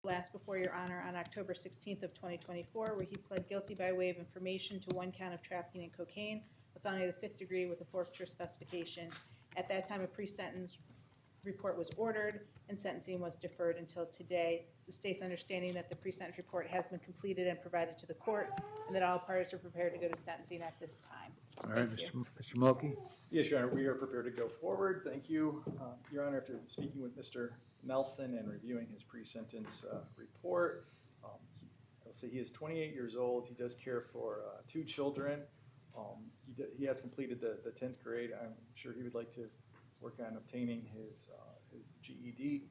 last before Your Honor on October 16th of 2024, where he pled guilty by way of information to one count of trafficking in cocaine, a felony of the 5th degree with a forfeiture specification. At that time, a pre-sentence report was ordered and sentencing was deferred until today. It's the state's understanding that the pre-sentence report has been completed and provided to the court, and that all parties are prepared to go to sentencing at this time. All right, Mr. Mulkey? Yes, Your Honor, we are prepared to go forward. Thank you. Your Honor, after speaking with Mr. Nelson and reviewing his pre-sentence report, I'll say he is 28 years old. He does care for 2 children. He has completed the 10th grade. I'm sure he would like to work on obtaining his GED.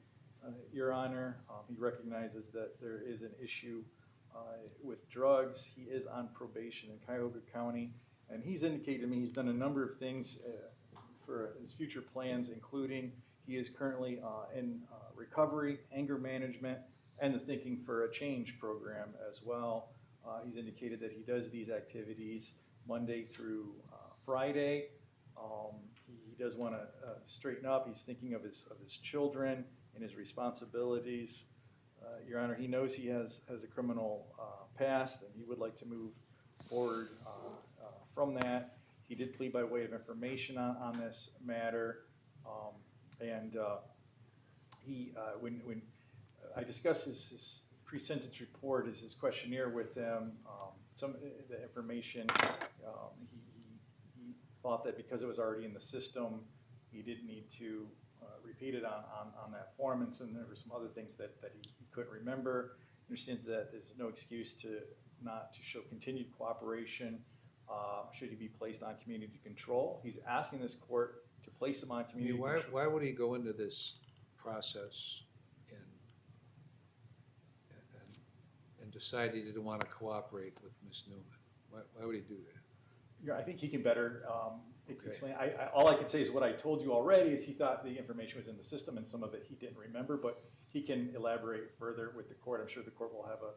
Your Honor, he recognizes that there is an issue with drugs. He is on probation in Cuyahoga County, and he's indicated to me he's done a number of things for his future plans, including he is currently in recovery, anger management, and the Thinking for a Change program as well. He's indicated that he does these activities Monday through Friday. He does want to straighten up. He's thinking of his children and his responsibilities. Your Honor, he knows he has a criminal past, and he would like to move forward from that. He did plead by way of information on this matter, and when I discussed his pre-sentence report, his questionnaire with him, some of the information, he thought that because it was already in the system, he didn't need to repeat it on that form, and so there were some other things that he couldn't remember. He understands that there's no excuse not to show continued cooperation should he be placed on community control. He's asking this court to place him on community control. Why would he go into this process and decide he didn't want to cooperate with Ms. Newman? Why would he do that? Yeah, I think he can better explain. All I can say is what I told you already is he thought the information was in the system and some of it he didn't remember, but he can elaborate further with the court. I'm sure the court will have a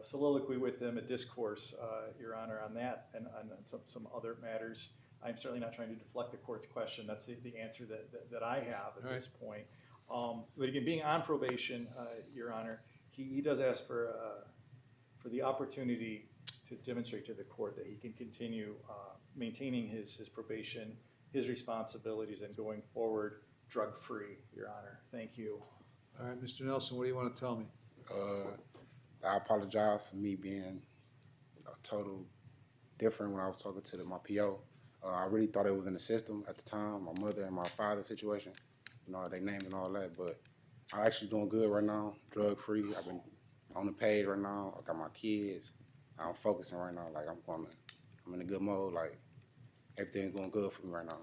soliloquy with him, a discourse, Your Honor, on that and on some other matters. I'm certainly not trying to deflect the court's question. That's the answer that I have at this point. But again, being on probation, Your Honor, he does ask for the opportunity to demonstrate to the court that he can continue maintaining his probation, his responsibilities, and going forward drug-free, Your Honor. Thank you. All right, Mr. Nelson, what do you want to tell me? I apologize for me being total different when I was talking to my PO. I really thought it was in the system at the time, my mother and my father's situation, they named and all that, but I'm actually doing good right now, drug-free. I've been on the page right now. I got my kids. I'm focusing right now. Like I'm in a good mode. Like everything's going good for me right now.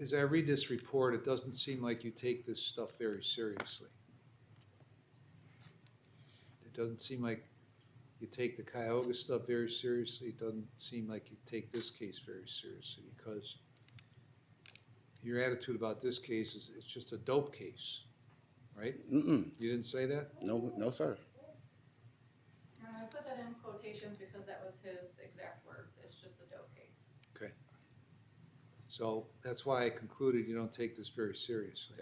As I read this report, it doesn't seem like you take this stuff very seriously. It doesn't seem like you take the Cuyahoga stuff very seriously. It doesn't seem like you take this case very seriously, because your attitude about this case is it's just a dope case, right? Mm-mm. You didn't say that? No, sir. I put that in quotations because that was his exact words. It's just a dope case. Okay. So that's why I concluded you don't take this very seriously.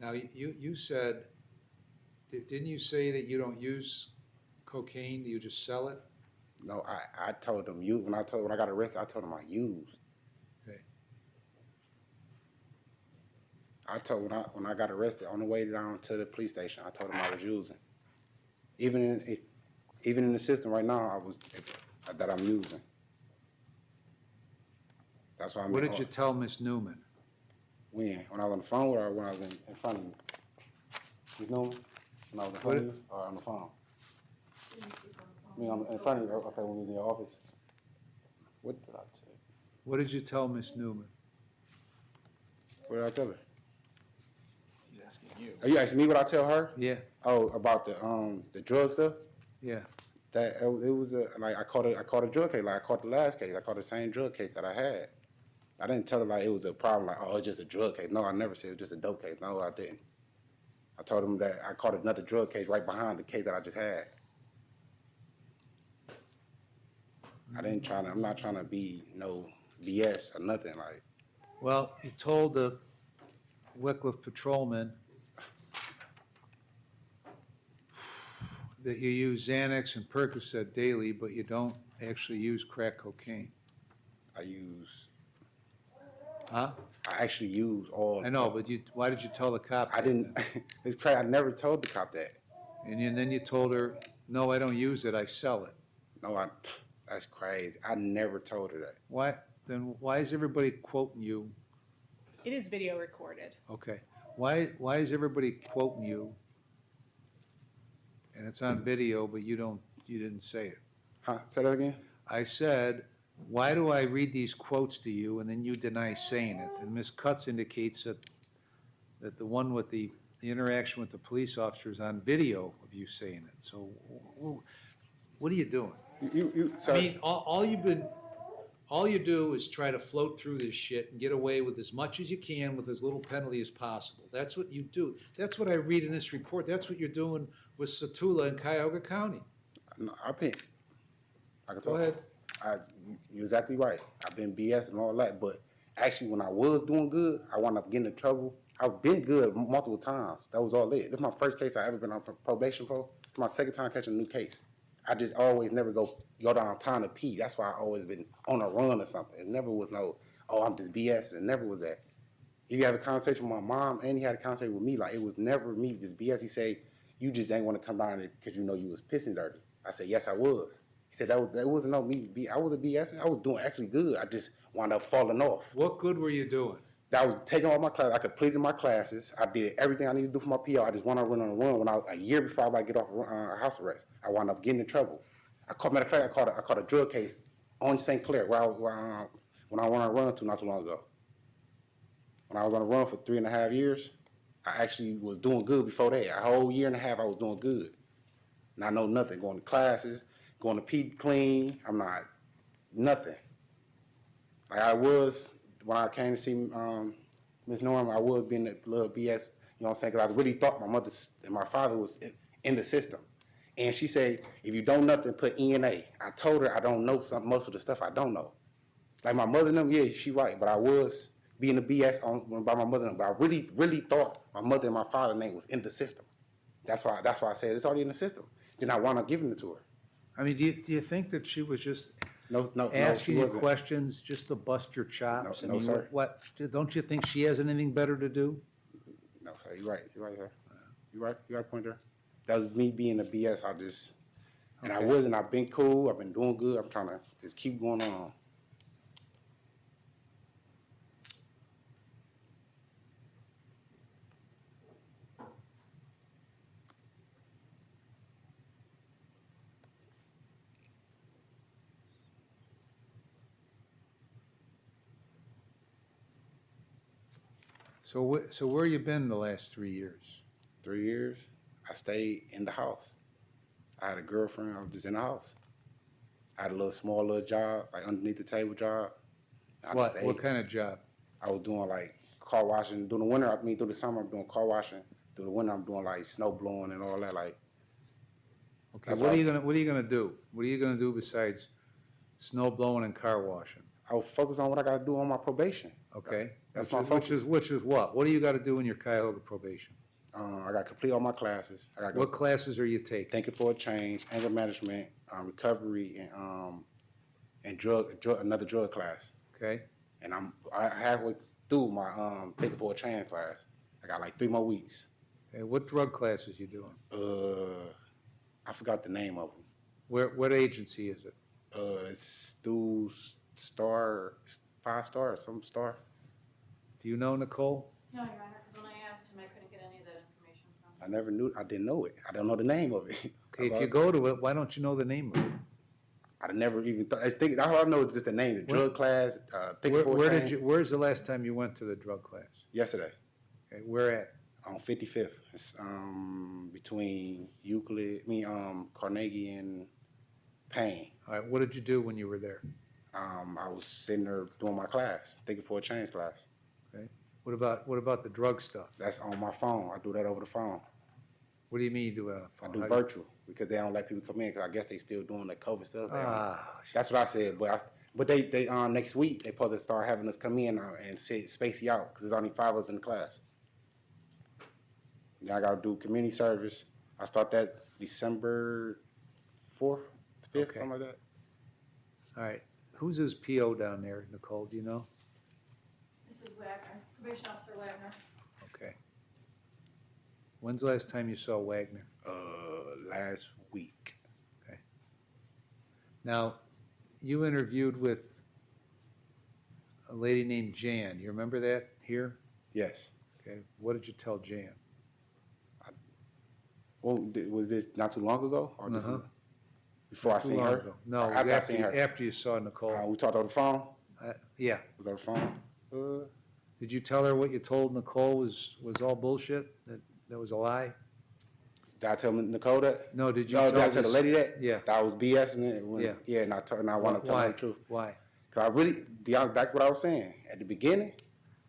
Now, you said, didn't you say that you don't use cocaine, you just sell it? No, I told them use. When I got arrested, I told them I used. Okay. I told when I got arrested on the way down to the police station, I told them I was using. Even in the system right now, that I'm using. That's why I'm. What did you tell Miss Newman? When I was on the phone with her, or when I was in front of you? Miss Newman? When I was in front of you, or on the phone? I mean, I'm in front of you. Okay, when we was in your office. What did I say? What did you tell Miss Newman? What did I tell her? He's asking you. Are you asking me what I tell her? Yeah. Oh, about the drug stuff? Yeah. That it was I caught a drug case. Like I caught the last case. I caught the same drug case that I had. I didn't tell her like it was a problem. Like, oh, it's just a drug case. No, I never said it was just a dope case. No, I didn't. I told him that I caught another drug case right behind the case that I just had. I'm not trying to be no BS or nothing like. Well, you told the Wycliffe patrolman that you use Xanax and Percocet daily, but you don't actually use crack cocaine. Huh? I actually use all. I know, but why did you tell the cop I that didn't, then? it's crazy, I never told the cop that. And then you told her, no, I don't use it, I sell it. No, that's crazy. I never told her that. Why is everybody quoting you? It is video recorded. Okay, why is everybody quoting you? And it's on video, but you didn't say it. Huh? Say that again? I said, why do I read these quotes to you and then you deny saying it? And Ms. Cutts indicates that the one with the interaction with the police officer is on video of you saying it. So what are you doing? Sir, I mean, all you do is try to float through this shit and get away with as much as you can with as little penalty as possible. That's what you do. That's what I read in this report. That's what you're doing with Satula in Cuyahoga County. no, I can Go talk. ahead. You're exactly right. I've been BS and all that, but actually when I was doing good, I wound up getting in trouble. I've been good multiple times. That was all it. This is my first case I ever been on probation for. It's my second time catching a new case. I just always never go downtown to pee. That's why I always been on a run or something. It never was no, oh, I'm just BS. It never was that. If you have a conversation with my mom and he had a conversation with me, like it was never me just BS. He said, you just didn't want to come down because you know you was pissing dirty. I said, yes, I was. He said, that wasn't no me. I was a BS. I was doing actually good. I just wound up falling off. What good were you doing? I was taking all my classes. I completed my classes. I did everything I needed to do for my PR. I just wound up running on a run when a year before I was about to get off house arrest. I wound up getting in trouble. Matter of fact, I caught a drug case on St. Clair when I went on a run not too long ago. When I was on a run for 3.5 years, I actually was doing good before that. A whole year and a half, I was doing good. And I know nothing. Going to classes, going to pee clean. I'm not nothing. Like I was when I came to see Miss Norm. I was being a little BS. You know what I'm saying? Because I really thought my mother and my father was in the system. And she said, if you don't nothing, put ENA. I told her I don't know most of the stuff I don't know. Like my mother and them, yeah, she right. But I was being a BS by my mother and them. But I really, really thought my mother and my father's name was in the system. That's why I said it's already in the system. Then I wound up giving it to her. I mean, do you think that she was just No, asking she you wasn't. questions just to bust your chops? No, I mean, sir. What, don't you think she has anything better to do? No, sir, you're right, sir. You're right, you got a point there. That was me being a BS. And I Okay. wasn't. I've been cool. I've been doing good. I'm trying to just keep going on. So where you been the last 3 years? 3 years, I stayed in the house. I had a girlfriend. I was just in the house. I had a small little job, like underneath the table job. I just stayed. What kind of job? I was doing like car washing. During the winter, through the summer, I'm doing car washing. Through the winter, I'm doing like snow blowing and all that. Like, Okay, That's what are all. you gonna do? What are you gonna do besides snow blowing and car washing? I was focused on what I got to do on my probation. Okay? That's Which my is- Which is what? What do you gotta do in your Cuyahoga probation? I got to complete all my classes. I got to go What classes are you taking? thinking for a change, anger management, recovery, and another drug class. Okay? And I halfway through my thinking for a change class. I got like 3 more weeks. Okay, what drug classes you doing? I forgot the name of them. What agency is it? It's through Star, 5-star or some star. Do you know, Nicole? No, Your Honor, because when I asked him, I couldn't get any of that information from I him. never knew. I didn't know it. I don't know the name of it. Okay, if you go to it, why don't you know the name of it? I never even thought. That's all I know is just the name, the drug class. Thinking for a Where change. where's the last time you went to the drug class? Yesterday. Okay, where at? On 55th. It's between Carnegie and Payne. All right, what did you do when you were there? I was sitting there doing my class, thinking for a change class. Okay, what about the drug stuff? That's on my phone. I do that over the phone. What do you mean you do it on the I phone? do How virtual because they don't let people come in because I guess they still doing the COVID stuff. Ah, That's what I said. But they next week they supposed to start having us come in and say space you out because there's only 5 of us in the class. Then I gotta do community service. I start that December 4th, 5th, Okay. something like that. All right. Who's his PO down there, Nicole? Do you know? This is Wagner, Probation Officer Wagner. Okay. When's the last time you saw Wagner? Last week. Now, you interviewed with a lady named Jan. You remember that here? Yes. Okay. What did you tell Jan? Well, was this not too long ago, or this is Uh-huh. before I Too seen long her? ago. No, Or it was after I after, seen her. after you saw Nicole. We talked on the phone. Yeah. Was that the phone? Did you tell her what you told Nicole was all bullshit? That was a lie? Did I tell Nicole that? No, did you No, tell did I tell the this- lady that? Yeah. That I was BSing it. When, Yeah. Yeah, and I want to tell her the truth. Why? Cause I really, beyond back what I was saying at the beginning,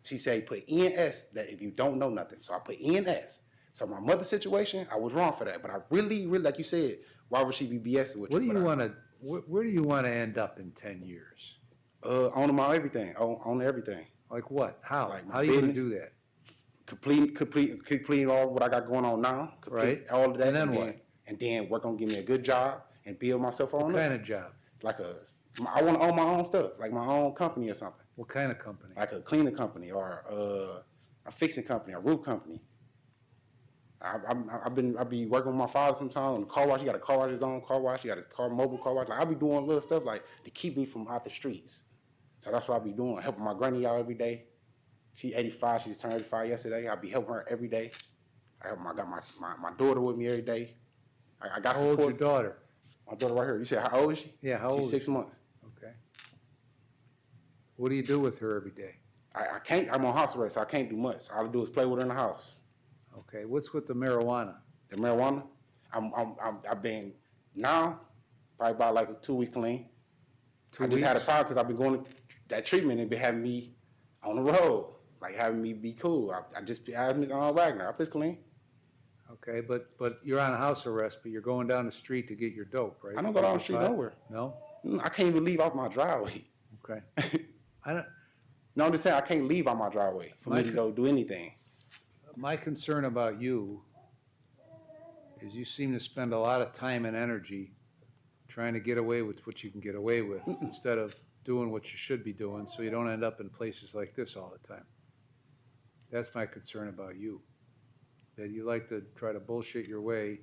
she said put ENS that if you don't know nothing. So I put ENS. So my mother's situation, I was wrong for that. But I really, like you said, why would she be BSing with What do you? you want to, where do you want to end up in 10 years? Own my everything. Own everything. Like what? How? Like my How are you going to business. do that? Complete all what I got going on now. Complete Right. all of that. And then what? And then work on getting me a good job and build myself on What up. kind of job? Like I want to own my own stuff, like my own company or something. What kind of company? Like a cleaning company or a fixing company, a roof company. I be working with my father sometimes on the car wash. He got a car wash, his own car wash. He got his mobile car wash. Like I be doing little stuff like to keep me from out the streets. So that's what I be doing, helping my granny out every day. She 85. She just turned 85 yesterday. I be helping her every day. I got my daughter with me every day. I got How old's your support. daughter? My daughter right here. You said how old is she? Yeah, how old She's is 6 she? months. Okay. What do you do with her every day? I can't. I'm on house arrest, so I can't do much. All I do is play with her in the house. Okay. What's with the marijuana? The marijuana, I've been now probably about like 2 weeks clean. I just had a problem because I've been going to that treatment and been having me on the road, like having me be cool. I just asked Ms. Wagner. I was clean. Okay, but you're on house arrest, but you're going down the street to get your dope, right? I don't go down the street nowhere. No? I can't even leave off my driveway. Okay. I don't, No, I'm just saying I can't leave out my driveway for me to Mike- go do anything. my concern about you is you seem to spend a lot of time and energy trying to get away with what you can get away with instead of doing what you should be doing so you don't end up in places like this all the time. That's my concern about you. That you like to try to bullshit your way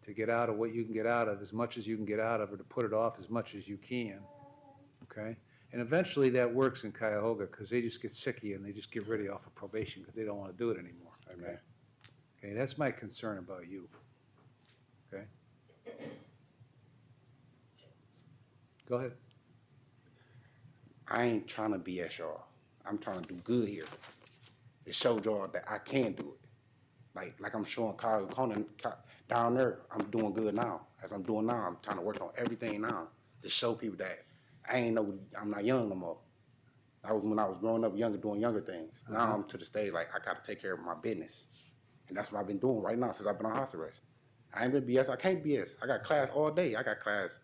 to get out of what you can get out of as much as you can get out of, or to put it off as much as you can, okay? And eventually that works in Cuyahoga because they just get sick of you and they just get rid of you off of probation because they don't want to do it anymore, okay? Amen. Okay, that's my concern about you, okay? Go ahead. I ain't trying to BS y'all. I'm trying to do good here. To show y'all that I can do it. Like I'm showing Kyle Conan down there, I'm doing good now. As I'm doing now, I'm trying to work on everything now to show people that I'm not young no more. I was when I was growing up younger, doing younger things. Now I'm to the stage like I got to take care of my business, and that's what I've been doing right now since I've been on house arrest. I ain't been BS. I can't BS. I got class all day. I got class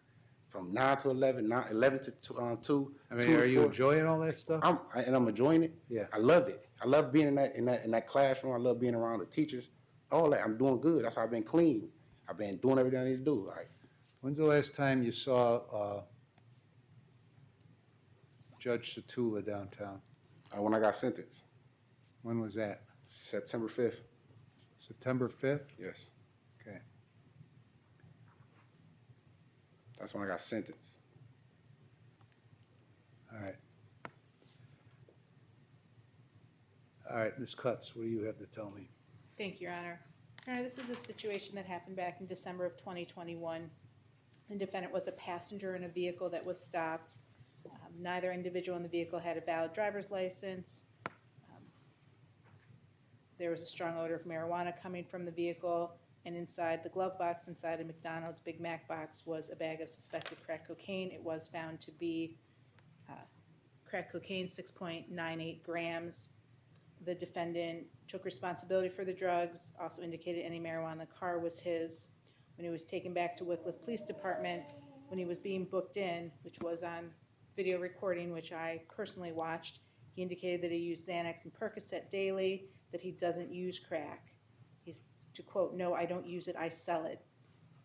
from 9 to 11, 11 to 2, I 2 mean, to are you 4. enjoying all that stuff? I'm enjoying it. Yeah. I love it. I love being in that classroom. I love being around the teachers. All that. I'm doing good. That's how I've been clean. I've been doing everything I need to do. Like When's the last time you saw Judge Satula downtown? when I got sentenced, When was that? September 5th. September 5th? Yes, Okay. that's when I got sentenced. All right. All right, Ms. Cutts, what do you have to tell me? Thank you, Your Honor. Your Honor, this is a situation that happened back in December of 2021. The defendant was a passenger in a vehicle that was stopped. Neither individual in the vehicle had a valid driver's license. There was a strong odor of marijuana coming from the vehicle, and inside the glove box, inside a McDonald's Big Mac box, was a bag of suspected crack cocaine. It was found to be crack cocaine, 6.98 grams. The defendant took responsibility for the drugs, also indicated any marijuana in the car was his. When he was taken back to Wickliffe Police Department, when he was being booked in, which was on video recording, which I personally watched, he indicated that he used Xanax and Percocet daily, that he doesn't use crack. He's, to quote, "No, I don't use it, I sell it."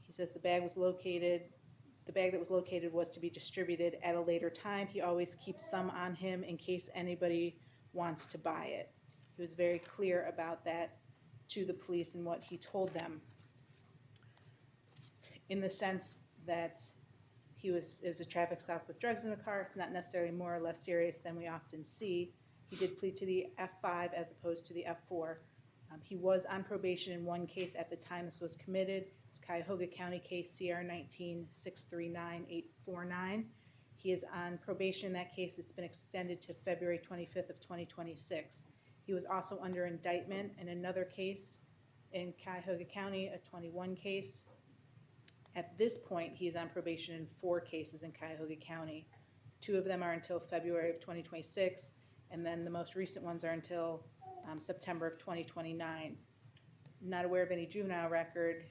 He says the bag that was located was to be distributed at a later time. He always keeps some on him in case anybody wants to buy it. He was very clear about that to the police and what he told them, in the sense that it was a traffic stop with drugs in the car. It's not necessarily more or less serious than we often see. He did plead to the F5 as opposed to the F4. He was on probation in one case at the time this was committed. It's Cuyahoga County case CR 19-639-849. He is on probation in that case. It's been extended to February 25th of 2026. He was also under indictment in another case in Cuyahoga County, a 21 case. At this point, he's on probation in 4 cases in Cuyahoga County. 2 of them are until February of 2026, and then the most recent ones are until September of 2029. Not aware of any juvenile record.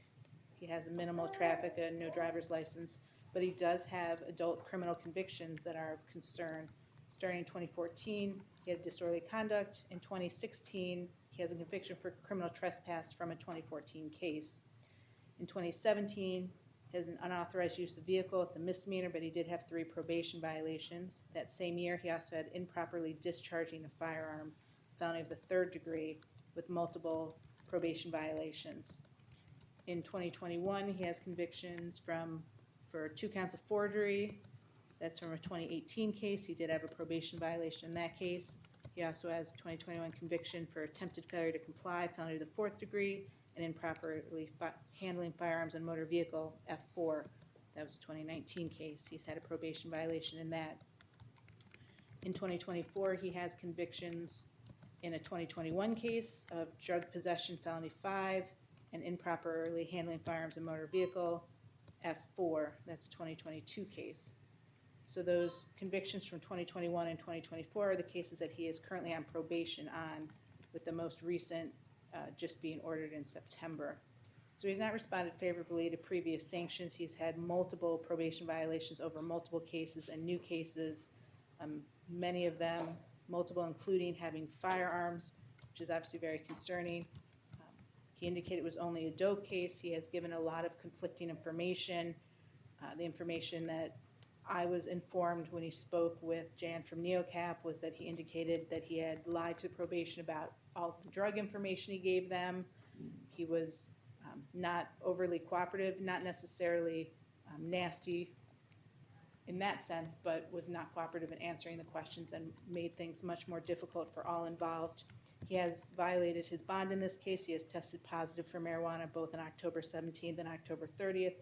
He has a minimal traffic, a no driver's license, but he does have adult criminal convictions that are of concern. Starting in 2014, he had disorderly conduct. In 2016, he has a conviction for criminal trespass from a 2014 case. In 2017, he has an unauthorized use of vehicle. It's a misdemeanor, but he did have 3 probation violations. That same year, he also had improperly discharging a firearm, felony of the 3rd degree, with multiple probation violations. In 2021, he has convictions for 2 counts of forgery. That's from a 2018 case. He did have a probation violation in that case. He also has 2021 conviction for attempted failure to comply, felony of the 4th degree, and improperly handling firearms and motor vehicle, F4. That was a 2019 case. He's had a probation violation in that. In 2024, he has convictions in a 2021 case of drug possession, felony 5, and improperly handling firearms and motor vehicle, F4. That's a 2022 case. So those convictions from 2021 and 2024 are the cases that he is currently on probation on, with the most recent just being ordered in September. So he's not responded favorably to previous sanctions. He's had multiple probation violations over multiple cases and new cases, many of them, multiple including having firearms, which is obviously very concerning. He indicated it was only a dope case. He has given a lot of conflicting information. The information that I was informed when he spoke with Jan from NeoCap was that he indicated that he had lied to probation about all the drug information he gave them. He was not overly cooperative, not necessarily nasty in that sense, but was not cooperative in answering the questions and made things much more difficult for all involved. He has violated his bond in this case. He has tested positive for marijuana both on October 17th and October 30th,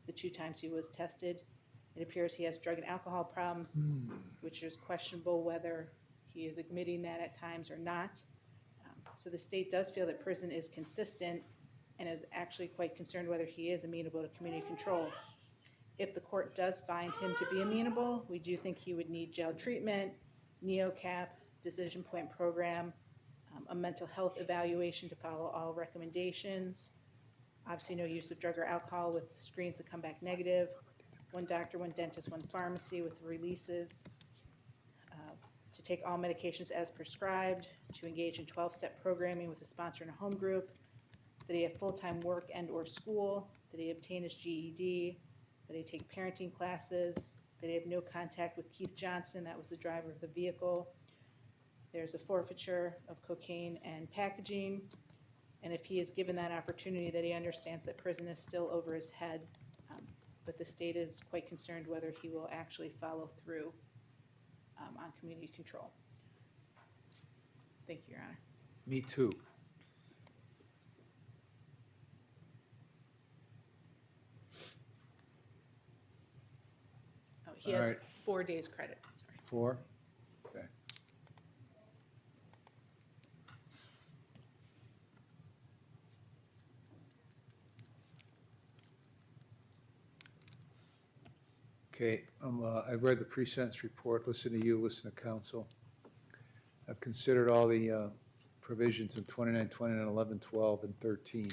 the 2 times he was tested. It appears he has drug and alcohol problems, which is questionable whether he is admitting that at times or not. So the state does feel that prison is consistent and is actually quite concerned whether he is amenable to community control. If the court does find him to be amenable, we do think he would need jail treatment, NeoCap, decision point program, a mental health evaluation to follow all recommendations. Obviously no use of drug or alcohol with screens that come back negative. 1 doctor, 1 dentist, 1 pharmacy with releases. To take all medications as prescribed, to engage in 12-step programming with a sponsor and a home group, that he have full-time work and or school, that he obtain his GED, that he take parenting classes, that he have no contact with Keith Johnson, that was the driver of the vehicle. There's a forfeiture of cocaine and packaging, and if he is given that opportunity, that he understands that prison is still over his head, but the state is quite concerned whether he will actually follow through on community control. Thank you, Your Honor. Me too. Oh, he All has right. 4 days credit, sorry. 4? Okay. Okay, I've read the pre-sentence report, listened to you, listened to counsel. I've considered all the provisions in 2920 and 1112 and 13.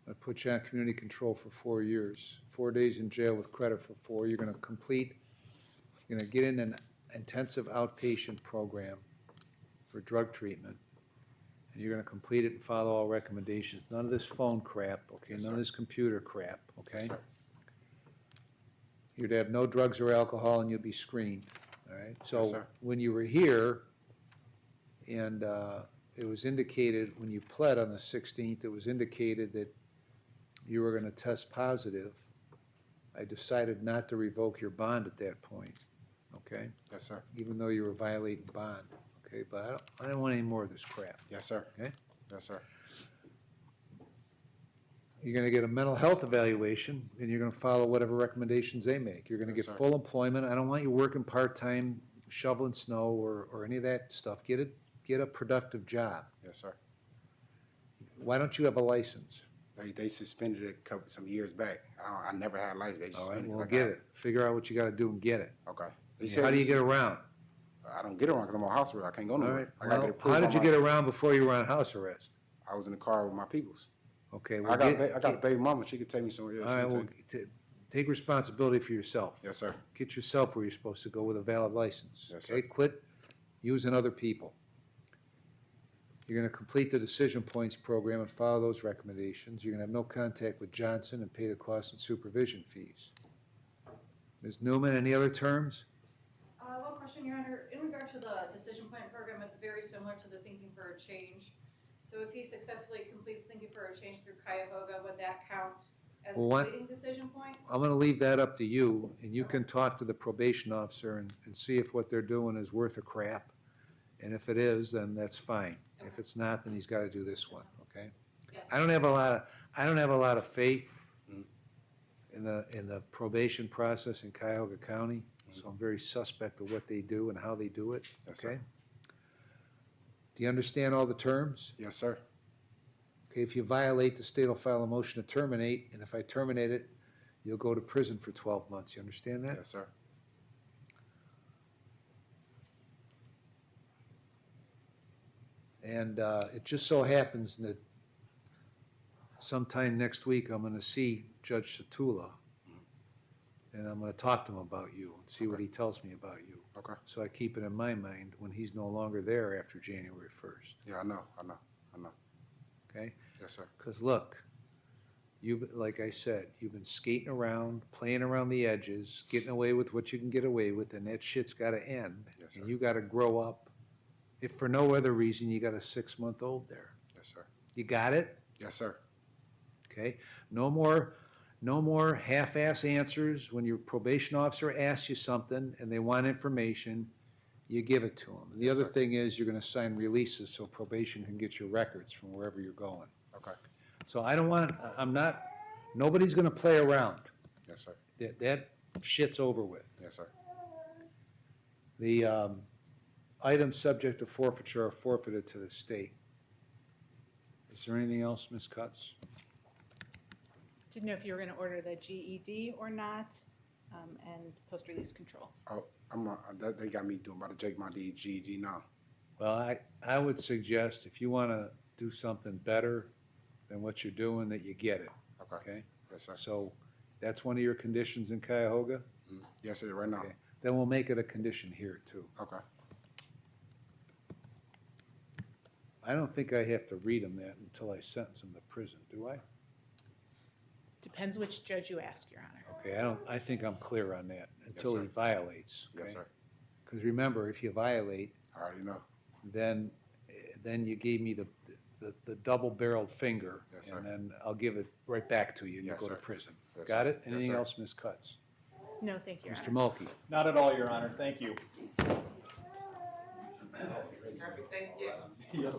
I put you on community control for 4 years, 4 days in jail with credit for 4. You're going to complete, you're going to get in an intensive outpatient program for drug treatment. And you're gonna complete it and follow all recommendations. None of this phone crap, okay? Yes, None sir. of this computer crap, okay? Yes, sir. You're to have no drugs or alcohol and you'll be screened, all right? Yes, So sir. when you were here and it was indicated, when you pled on the 16th, it was indicated that you were gonna test positive. I decided not to revoke your bond at that point, okay? Yes, sir. Even though you were violating bond, okay? But I don't want any more of this crap. Yes, sir. Okay. Yes, sir. You're gonna get a mental health evaluation, and you're gonna follow whatever recommendations they make. You're gonna Yes, get sir. full employment. I don't want you working part-time shoveling snow or any of that stuff. Get a productive job. Yes, sir. Why don't you have a license? They suspended it some years back. I never had a license. They All right, suspended well, like get it. Figure out what you gotta do and get it. Okay. They Yeah, said how do you this- get around? I don't get around because I'm on house arrest. I can't go All nowhere. right, I gotta well, get approved how by did you my- get around before you were on house arrest? I was in the car with my peoples. Okay, I well, got a baby mama. She could take me somewhere else. all She right, could well, take- take responsibility for yourself. Yes, sir. Get yourself where you're supposed to go with a valid license. Yes, Okay, sir. quit using other people. You're gonna complete the decision points program and follow those recommendations. You're gonna have no contact with Johnson and pay the costs and supervision fees. Ms. Newman, any other terms? One question, Your Honor. In regard to the decision point program, it's very similar to the Thinking for a Change. So if he successfully completes Thinking for a Change through Cuyahoga, would that count as Well, what- completing decision point? I'm gonna leave that up to you, and you can talk to the probation officer and see if what they're doing is worth a crap. And if it is, then that's fine. If it's not, then he's gotta do this one, okay? Yes. I don't have a lot of faith in the probation process in Cuyahoga County, so I'm very suspect of what they do and how they do it, Yes, sir. okay? Do you understand all the terms? Yes, sir. Okay, if you violate, the state will file a motion to terminate, and if I terminate it, you'll go to prison for 12 months. You understand that? Yes, sir. And it just so happens that sometime next week, I'm gonna see Judge Satula, and I'm gonna talk to him about you and see what he tells me about you. Okay. So I keep it in my mind when he's no longer there after January 1st, Yeah, I know. okay? Yes, sir. Because look, like I said, you've been skating around, playing around the edges, getting away with what you can get away with, and that shit's gotta end. Yes, And sir. you gotta grow up. If for no other reason, you got a 6-month-old there. Yes, sir. You got it? Yes, sir. Okay? No more half-ass answers. When your probation officer asks you something and they want information, you give it to them. The Yes, other sir. thing is you're gonna sign releases so probation can get your records from wherever you're going. Okay. So nobody's gonna play around. Yes, sir. That shit's over with. Yes, sir. The items subject to forfeiture are forfeited to the state. Is there anything else, Ms. Cutts? Didn't know if you were gonna order the GED or not, and post-release control. Oh, they got me about to take my GED now. Well, I would suggest if you wanna do something better than what you're doing, that you get it, Okay. okay? Yes, sir. So that's one of your conditions in Cuyahoga? Yes, sir. Right now. Okay. Then we'll make it a condition here too. Okay. I don't think I have to read them that until I sentence them to prison, do I? Depends which judge you ask, Your Honor. Okay, I think I'm clear on that, until he sir. violates, okay? Yes, sir. Because remember, if you violate, I already know. then you gave me the double-barreled finger. Yes, sir. And then I'll give it right back to you, and you Yes, go to sir. prison. Yes, Got sir. it? Yes, Anything sir. else, Ms. Cutts? No, thank you, Your Mr. Honor. Mulkey? Not at all, Your Honor. Thank you. Happy Thanksgiving. Yes.